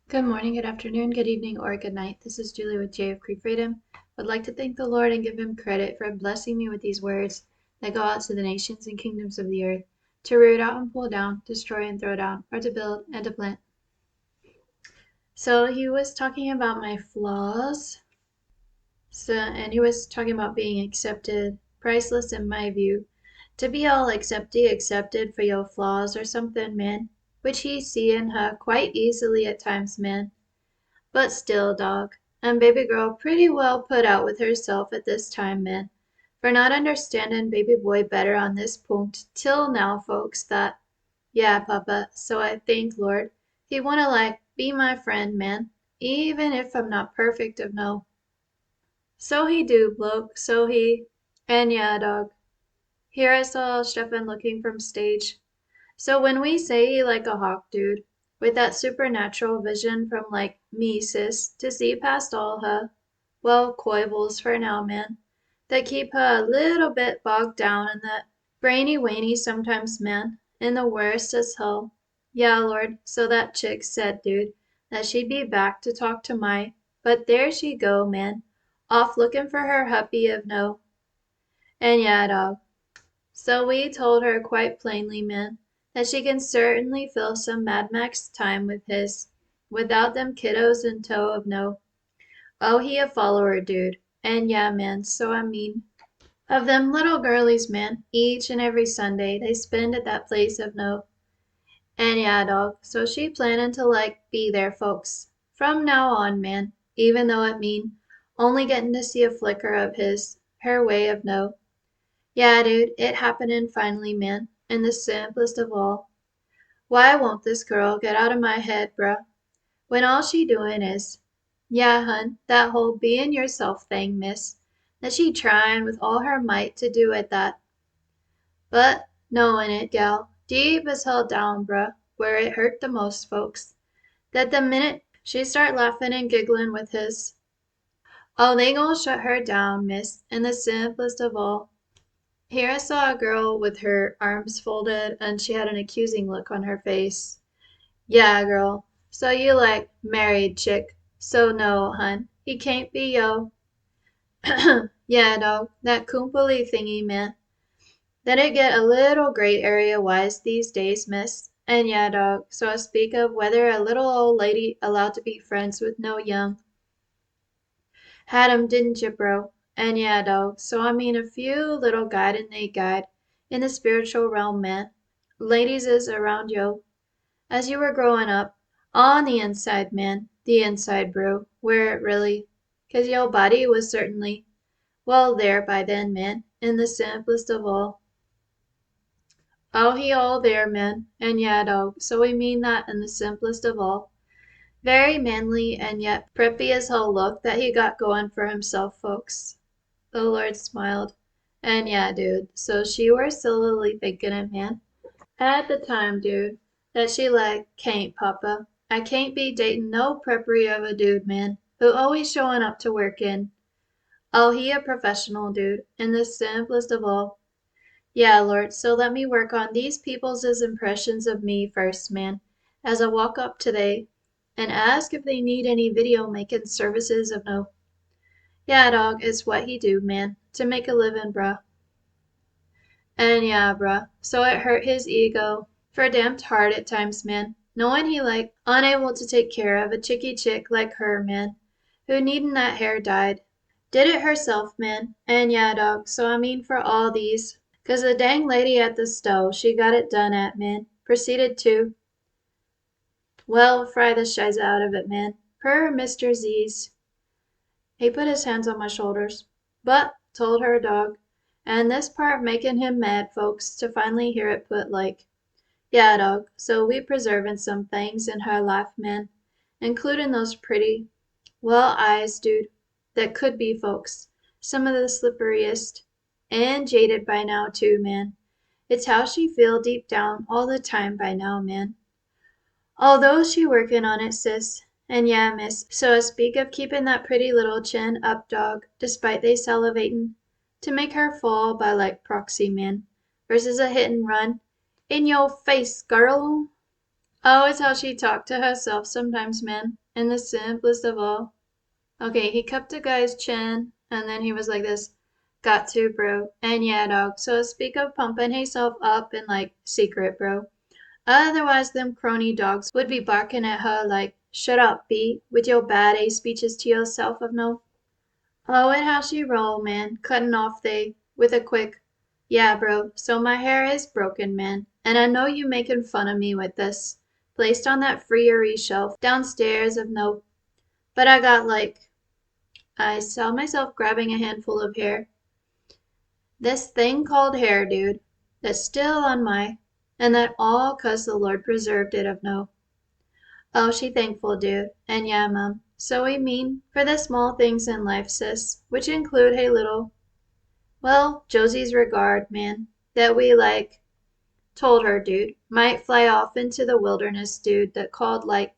Good morning, good afternoon, good evening, or good night. This is Julie with J of Creek Freedom. Would like to thank the Lord and give him credit for blessing me with these words that go out to the nations and kingdoms of the earth, to root out and pull down, destroy and throw down, or to build and to plant. So he was talking about my flaws. And he was talking about being accepted, priceless in my view. To be all accepted for your flaws or something, man, which he see in her quite easily at times, man. But still, dog, and baby girl pretty well put out with herself at this time, man, for not understanding baby boy better on this point till now, folks, that, yeah, papa, so I think, Lord, he wanna be my friend, man, even if I'm not perfect of no. So he do, bloke, so he, and yeah, dog. Here I saw Stefan looking from stage. So when we say he like a hawk, dude, with that supernatural vision from me, sis, to see past all her, well, coibles for now, man, that keep her a little bit bogged down in that brainy waney sometimes, man, in the worst as hell. Yeah, Lord, so that chick said, dude, that she'd be back to talk to my, but there she go, man, off looking for her huppy of no. And yeah, dog. So we told her quite plainly, man, that she can certainly fill some Mad Max time with his, without them kiddos in tow of no. Oh, he a follower, dude. And yeah, man, so I mean, of them little girlies, man, each and every Sunday they spend at that place of no. And yeah, dog, so she planning to be there, folks, from now on, man, even though it mean only getting to see a flicker of her way of no. Yeah, dude, it happening finally, man, and the simplest of all. Why won't this girl get out of my head, bruh, when all she doing is, yeah, hun, that whole being yourself thing, miss, that she trying with all her might to do at that. But, knowing it, gal, deep as hell down, bruh, where it hurt the most, folks, that the minute she start laughing and giggling with his, oh, they gon' shut her down, miss, and the simplest of all. Here I saw a girl with her arms folded and she had an accusing look on her face. Yeah, girl. So you married chick. So no, hun. He can't be yo. Yeah, dog. That kumpally thingy, man. Then it get a little gray area wise these days, miss. And yeah, dog. So I speak of whether a little old lady allowed to be friends with no young. Had 'em, didn't you, bro? And yeah, dog. So I mean a few little guide in the spiritual realm, man. Ladies is around yo. As you were growing up, on the inside, man. The inside, bro. Where it really. 'Cause yo body was certainly, well, there by then, man. In the simplest of all. Oh, he all there, man. And yeah, dog. So we mean that in the simplest of all. Very manly and yet preppy as hell look that he got going for himself, folks. The Lord smiled. And yeah, dude, so she were sillily thinking it, man. At the time, dude, that she can't, papa. I can't be dating no preppery of a dude, man, who always showing up to work in. Oh, he a professional, dude, and the simplest of all. Yeah, Lord, so let me work on these people's impressions of me first, man, as I walk up today, and ask if they need any video making services of no. Yeah, dog, it's what he do, man, to make a living, bruh. And yeah, bruh, so it hurt his ego for damned hard at times, man, knowing he unable to take care of a chicky chick like her, man, who needin' that hair dyed. Did it herself, man, and yeah, dog, so I mean for all these, 'cause the dang lady at the stove, she got it done at, man, proceeded to, well, fry the shiza out of it, man, per Mr. Z's. He put his hands on my shoulders. But, told her dog, and this part making him mad, folks, to finally hear it put yeah, dog, so we preservin' some things in her life, man, including those pretty, well, eyes, dude, that could be folks, some of the slipperiest, and jaded by now, too, man. It's how she feel deep down all the time by now, man. Although she workin' on it, sis. And yeah, miss, so I speak of keepin' that pretty little chin up, dog, despite they salivatin', to make her fall by proxy, man, versus a hit and run. In yo face, girl! Oh, it's how she talked to herself sometimes, man. In the simplest of all. Okay, he cupped a guy's chin, and then he was like this. Got to, bro. And yeah, dog. So speak of pumping himself up in like secret, bro. Otherwise, them crony dogs would be barking at her like, shut up, B, with your bad A speeches to yourself of no. Oh, and how she roll, man, cutting off they with a quick, yeah, bro, so my hair is broken, man, and I know you making fun of me with this, placed on that freery shelf downstairs of no, but I got like, I saw myself grabbing a handful of hair. This thing called hair, dude, that's still on my, and that all 'cause the Lord preserved it of no. Oh, she thankful, dude. And yeah, mum. So we mean for the small things in life, sis, which include, hey, little, well, Josie's regard, man, that we like, told her, dude, might fly off into the wilderness, dude, that called like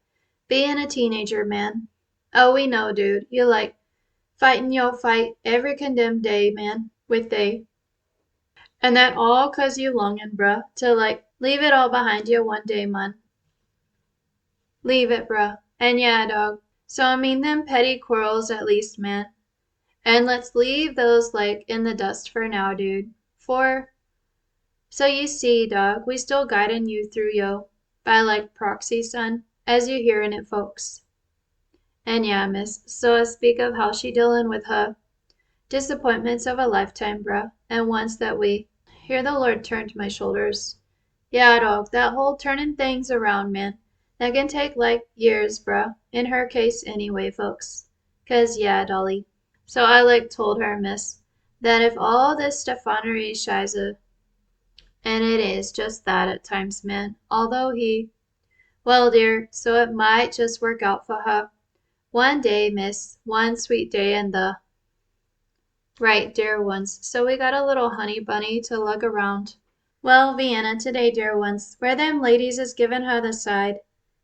being a teenager, man. Oh, we know, dude. You like fighting your fight every condemned day, man, with they. And that all 'cause you longin', bruh, to like leave it all behind you one day, man. Leave it, bruh. And yeah, dog. So I mean them petty quarrels at least, man. And let's leave those like in the dust for now, dude. For so you see, dog, we still guiding you through yo by like proxy, son, as you hearin' it, folks. And yeah, miss, so I speak of how she dealin' with her disappointments of a lifetime, bruh, and ones that we here the Lord turned my shoulders. Yeah, dog, that whole turnin' things around, man, that can take like years, bruh, in her case anyway, folks. 'Cause yeah, Dolly. So I like told her, miss, that if all this Stephanery shiza, and it is just that at times, man, although he, well, dear, so it might just work out for her. One day, miss, one sweet day and the, right, dear ones, so we got a little honey bunny to lug around. Well, Vienna today, dear ones, where them ladies is giving her the side,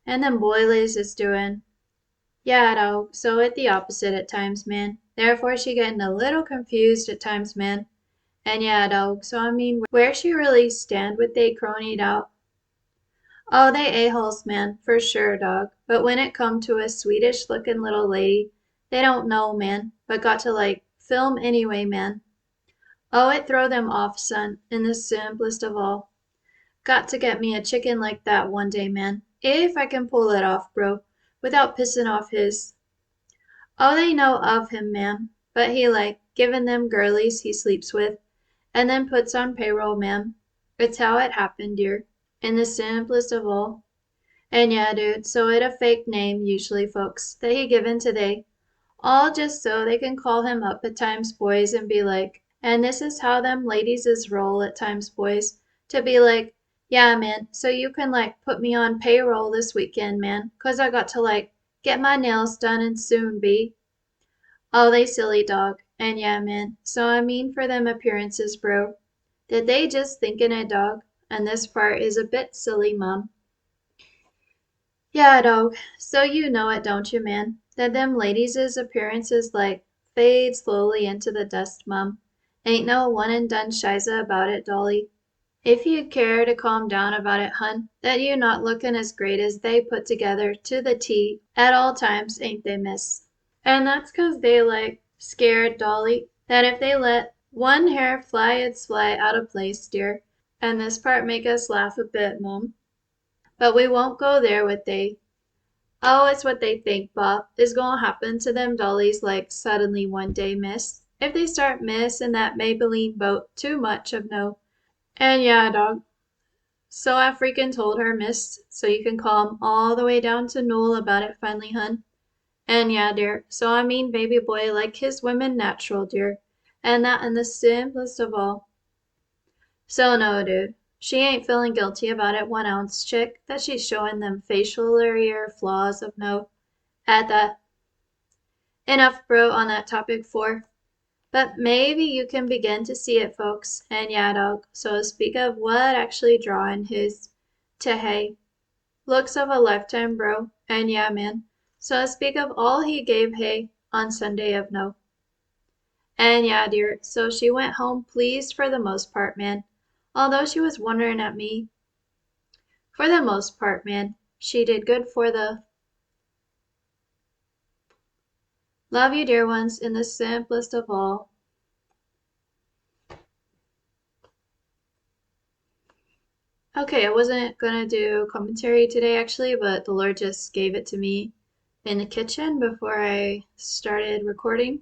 and them boilies is doing. Yeah, no, so it the opposite at times, man. Therefore she getting a little confused at times, man. And yeah, dog, so I mean, where she really stand with they cronied out? Oh, they a-holes, man, for sure, dog. But when it come to a Swedish-looking little lady, they don't know, man, but got to, like, film anyway, man. Oh, it throw them off, son, in the simplest of all. Got to get me a chicken like that one day, man. If I can pull it off, bro, without pissing off his. Oh, they know of him, ma'am, but he like giving them girlies he sleeps with, and then puts on payroll, ma'am. It's how it happened, dear, in the simplest of all. And yeah, dude, so it a fake name, usually, folks, that he given today, all just so they can call him up at times, boys, and be like, and this is how them ladies is roll at times, boys, to be like, yeah, man, so you can like put me on payroll this weekend, man, 'cause I got to like get my nails done and soon be. Oh, they silly dog. And yeah, man. So I mean for them appearances, bro. Did they just thinkin' it, dog? And this part is a bit silly, mum. Yeah, dog. So you know it, don't you, man? That them ladies' appearances like fade slowly into the dust, mum. Ain't no one and done shiza about it, Dolly. If you'd care to calm down about it, hun, that you not lookin' as great as they put together to the T at all times, ain't they, miss? And that's 'cause they like scared Dolly that if they let one hair fly its fly out of place, dear. And this part make us laugh a bit, mum. But we won't go there with they. Oh, it's what they think, Bob, is gonna happen to them dollies like suddenly one day, miss. If they start missin' that Maybelline boat too much of no. And yeah, dog. So I freaking told her, miss, so you can call 'em all the way down to Newell about it finally, hun. And yeah, dear, so I mean baby boy like his women natural, dear, and that in the simplest of all. So no, dude, she ain't feeling guilty about it 1 ounce, chick, that she's showing them facial flaws of no, at that. Enough, bro, on that topic for. But maybe you can begin to see it, folks, and yeah, dog, so speak of what actually drawing his, to hey, looks of a lifetime, bro, and yeah, man, so I speak of all he gave hey on Sunday of no. And yeah, dear, so she went home pleased for the most part, man, although she was wondering at me. For the most part, man, She did good for the love you, dear ones, in the simplest of all. Okay, I wasn't gonna do commentary today actually, but the Lord just gave it to me in the kitchen before I started recording.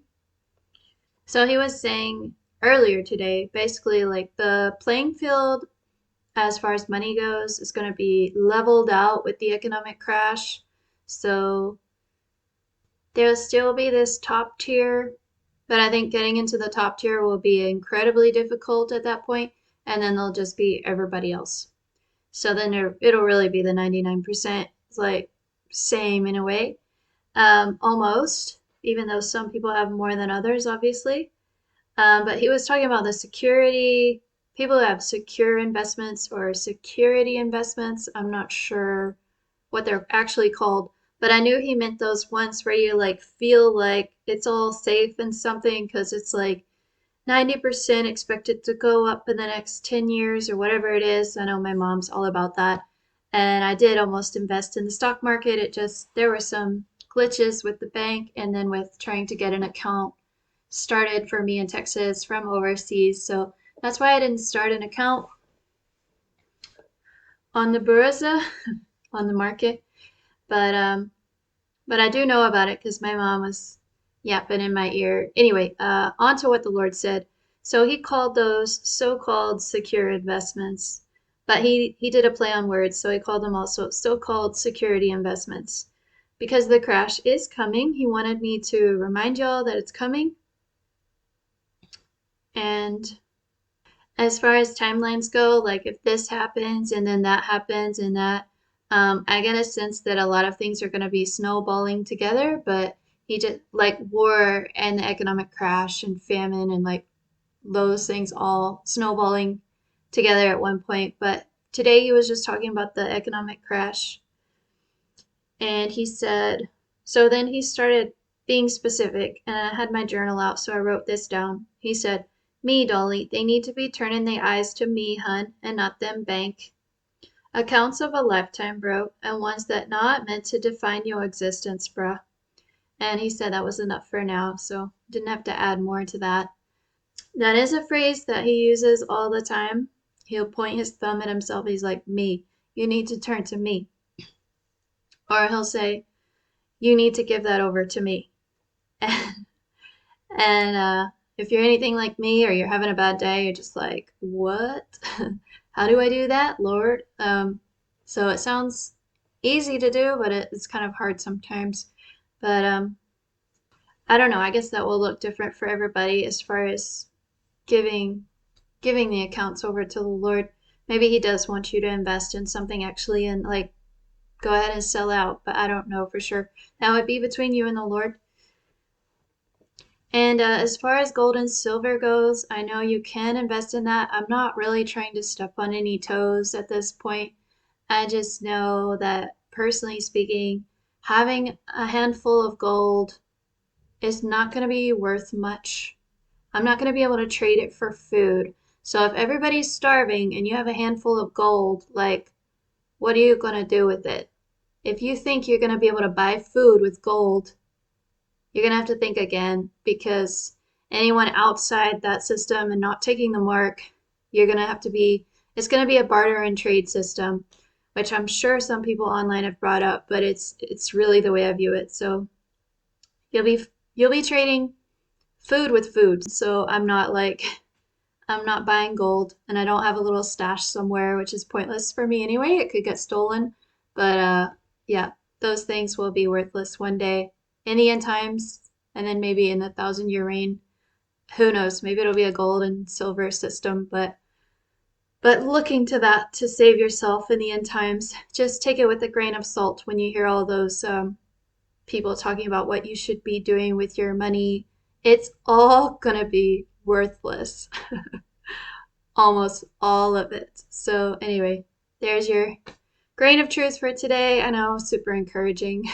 So he was saying earlier today, basically like the playing field as far as money goes is going to be leveled out with the economic crash. So there'll still be this top tier, but I think getting into the top tier will be incredibly difficult at that point, and then there'll just be everybody else. So then it'll really be the 99%. It's like same in a way, almost, even though some people have more than others, obviously. But he was talking about the security, people who have secure investments or security investments. I'm not sure what they're actually called, but I knew he meant those ones where you like feel like it's all safe and something because it's like 90% expected to go up in the next 10 years or whatever it is. I know my mom's all about that. And I did almost invest in the stock market. It just, there were some glitches with the bank and then with trying to get an account started for me in Texas from overseas. So that's why I didn't start an account on the Bursa, on the market. But but I do know about it because my mom was yapping in my ear. Anyway, on to what the Lord said. So he called those so-called secure investments, but he did a play on words, so he called them also so-called security investments. Because the crash is coming, he wanted me to remind y'all that it's coming. And as far as timelines go, like if this happens and then that happens and that, I get a sense that a lot of things are going to be snowballing together, but he just like war and the economic crash and famine and like those things all snowballing together at one point. But today he was just talking about the economic crash and he said, so then he started being specific, and I had my journal out, so I wrote this down. He said, me, Dolly, they need to be turning their eyes to me, hun, and not them bank. Accounts of a lifetime, bro, and ones that not meant to define your existence, bruh. And he said that was enough for now, so didn't have to add more to that. That is a phrase that he uses all the time. He'll point his thumb at himself. He's like, me, you need to turn to me. Or he'll say, you need to give that over to me. And if you're anything like me or you're having a bad day, you're just like, what? How do I do that, Lord? So it sounds easy to do, but it's kind of hard sometimes. But I don't know. I guess that will look different for everybody as far as giving giving the accounts over to the Lord. Maybe He does want you to invest in something actually and like go ahead and sell out, but I don't know for sure. That would be between you and the Lord. And as far as gold and silver goes, I know you can invest in that. I'm not really trying to step on any toes at this point. I just know that personally speaking, having a handful of gold is not going to be worth much. I'm not going to be able to trade it for food. So if everybody's starving and you have a handful of gold, like, what are you going to do with it? If you think you're going to be able to buy food with gold, you're going to have to think again because anyone outside that system and not taking the mark, you're going to have to be, it's going to be a barter and trade system, which I'm sure some people online have brought up, but it's really the way I view it. So you'll be you'll be trading food with food. So I'm not buying gold and I don't have a little stash somewhere, which is pointless for me anyway. It could get stolen. But yeah, those things will be worthless one day in the end times and then maybe in the 1,000 year reign. Who knows? Maybe it'll be a gold and silver system, but looking to that to save yourself in the end times, just take it with a grain of salt when you hear all those people talking about what you should be doing with your money. It's all gonna be worthless. Almost all of it. So anyway, there's your grain of truth for today. I know, super encouraging.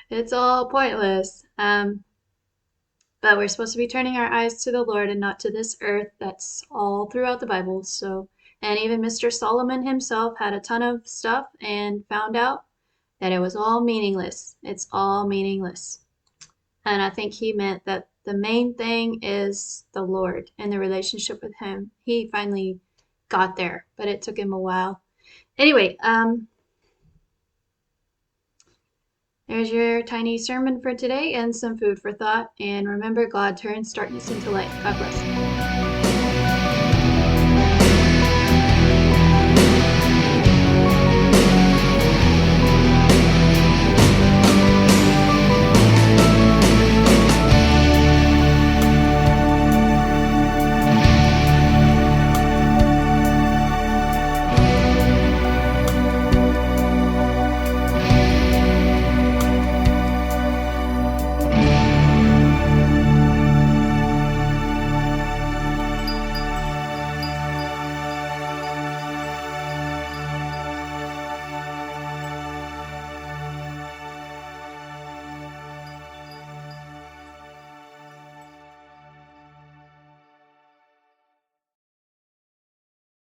It's all pointless. But we're supposed to be turning our eyes to the Lord and not to this earth. That's all throughout the Bible. So And even Mr. Solomon himself had a ton of stuff and found out that it was all meaningless. It's all meaningless. And I think he meant that the main thing is the Lord and the relationship with him. He finally got there, but it took him a while. Anyway, there's your tiny sermon for today and some food for thought. And remember, God turns darkness into light. God bless.